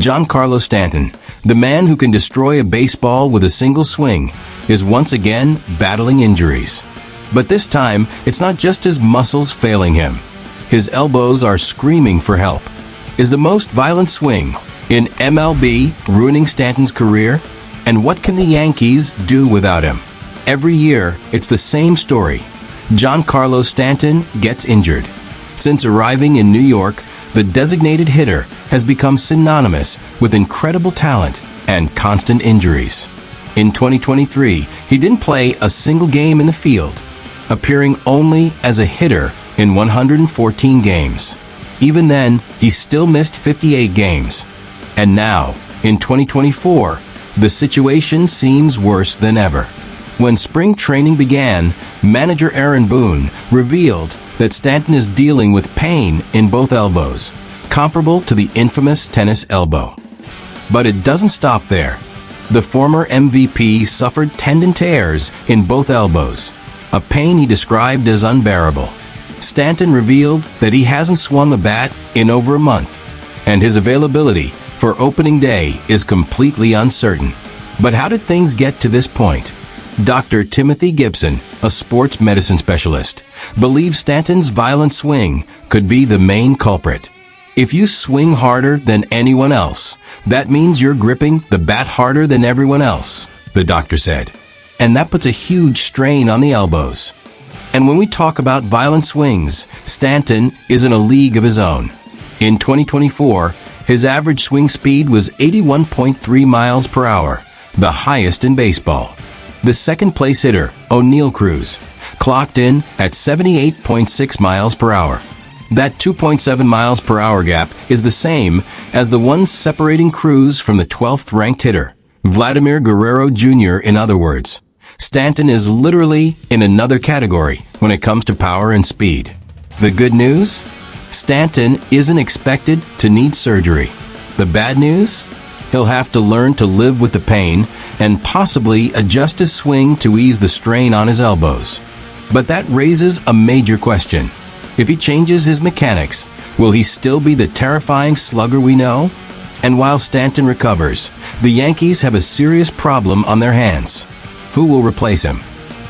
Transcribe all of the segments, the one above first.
Giancarlo Stanton, the man who can destroy a baseball with a single swing, is once again battling injuries. But this time, it's not just his muscles failing him. His elbows are screaming for help. Is the most violent swing in MLB ruining Stanton's career? And what can the Yankees do without him? Every year, it's the same story. Giancarlo Stanton gets injured. Since arriving in New York, the designated hitter has become synonymous with incredible talent and constant injuries. In 2023, he didn't play a single game in the field, appearing only as a hitter in 114 games. Even then, he still missed 58 games. And now, in 2024, the situation seems worse than ever. When spring training began, manager Aaron Boone revealed that Stanton is dealing with pain in both elbows, comparable to the infamous tennis elbow. But it doesn't stop there. The former MVP suffered tendon tears in both elbows, a pain he described as unbearable. Stanton revealed that he hasn't swung the bat in over a month, and his availability for opening day is completely uncertain. But how did things get to this point? Dr. Timothy Gibson, a sports medicine specialist, believes Stanton's violent swing could be the main culprit. If you swing harder than anyone else, that means you're gripping the bat harder than everyone else, the doctor said. And that puts a huge strain on the elbows. And when we talk about violent swings, Stanton is in a league of his own. In 2024, his average swing speed was 81.3 miles per hour, the highest in baseball. The second-place hitter, O'Neal Cruz, clocked in at 78.6 miles per hour. That 2.7 miles per hour gap is the same as the one separating Cruz from the 12th-ranked hitter, Vladimir Guerrero Jr. In other words, Stanton is literally in another category when it comes to power and speed. The good news? Stanton isn't expected to need surgery. The bad news? He'll have to learn to live with the pain and possibly adjust his swing to ease the strain on his elbows. But that raises a major question. If he changes his mechanics, will he still be the terrifying slugger we know? And while Stanton recovers, the Yankees have a serious problem on their hands. Who will replace him?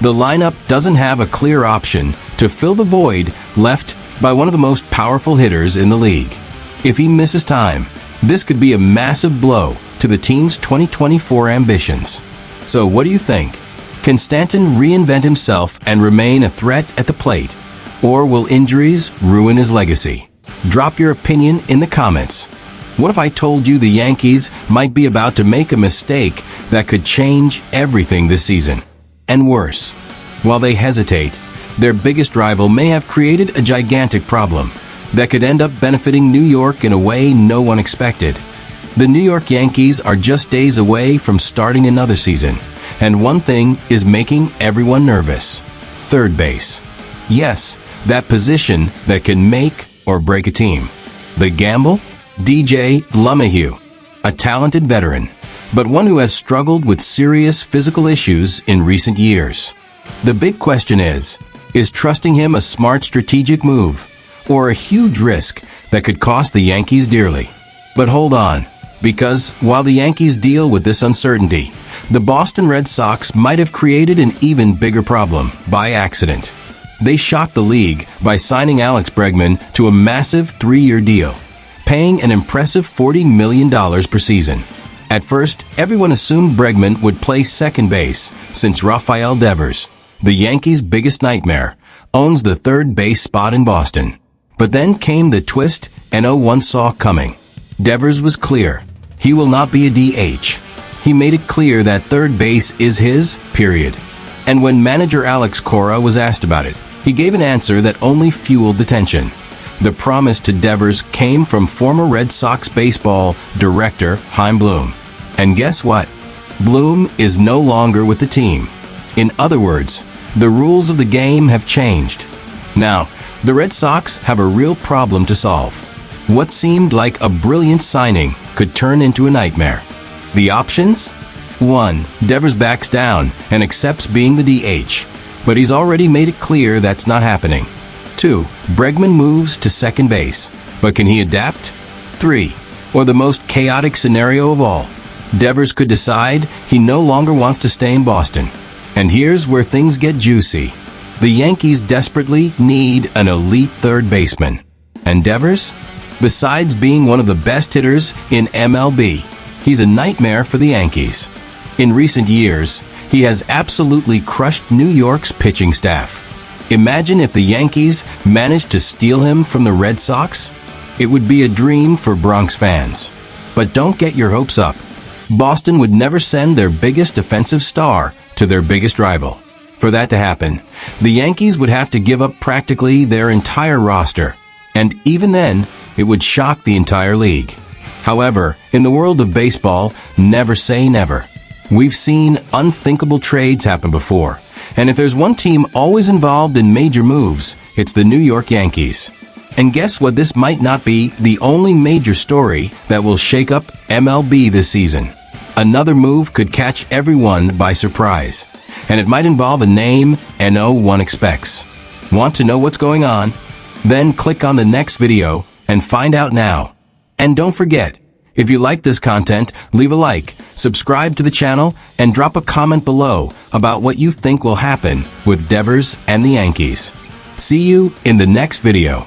The lineup doesn't have a clear option to fill the void left by one of the most powerful hitters in the league. If he misses time, this could be a massive blow to the team's 2024 ambitions. So what do you think? Can Stanton reinvent himself and remain a threat at the plate? Or will injuries ruin his legacy? Drop your opinion in the comments. What if I told you the Yankees might be about to make a mistake that could change everything this season? And worse, while they hesitate, their biggest rival may have created a gigantic problem that could end up benefiting New York in a way no one expected. The New York Yankees are just days away from starting another season, and one thing is making everyone nervous: third base. Yes, that position that can make or break a team. The gamble? DJ LeMahieu, a talented veteran, but one who has struggled with serious physical issues in recent years. The big question is trusting him a smart strategic move, or a huge risk that could cost the Yankees dearly? But hold on, because while the Yankees deal with this uncertainty, the Boston Red Sox might have created an even bigger problem by accident. They shocked the league by signing Alex Bregman to a massive 3-year deal, paying an impressive $40 million per season. At first, everyone assumed Bregman would play second base since Rafael Devers, the Yankees' biggest nightmare, owns the third base spot in Boston. But then came the twist no one saw coming. Devers was clear. He will not be a DH. He made it clear that third base is his, period. And when manager Alex Cora was asked about it, he gave an answer that only fueled the tension. The promise to Devers came from former Red Sox baseball director Chaim Bloom. And guess what? Bloom is no longer with the team. In other words, the rules of the game have changed. Now, the Red Sox have a real problem to solve. What seemed like a brilliant signing could turn into a nightmare. The options? 1. Devers backs down and accepts being the DH, but he's already made it clear that's not happening. 2. Bregman moves to second base, but can he adapt? 3. Or the most chaotic scenario of all, Devers could decide he no longer wants to stay in Boston. And here's where things get juicy. The Yankees desperately need an elite third baseman. And Devers? Besides being one of the best hitters in MLB, he's a nightmare for the Yankees. In recent years, he has absolutely crushed New York's pitching staff. Imagine if the Yankees managed to steal him from the Red Sox. It would be a dream for Bronx fans. But don't get your hopes up. Boston would never send their biggest defensive star to their biggest rival. For that to happen, the Yankees would have to give up practically their entire roster. And even then, it would shock the entire league. However, in the world of baseball, never say never. We've seen unthinkable trades happen before. And if there's one team always involved in major moves, it's the New York Yankees. And guess what? This might not be the only major story that will shake up MLB this season. Another move could catch everyone by surprise. And it might involve a name no one expects. Want to know what's going on? Then click on the next video and find out now. And don't forget, if you like this content, leave a like, subscribe to the channel, and drop a comment below about what you think will happen with Devers and the Yankees. See you in the next video.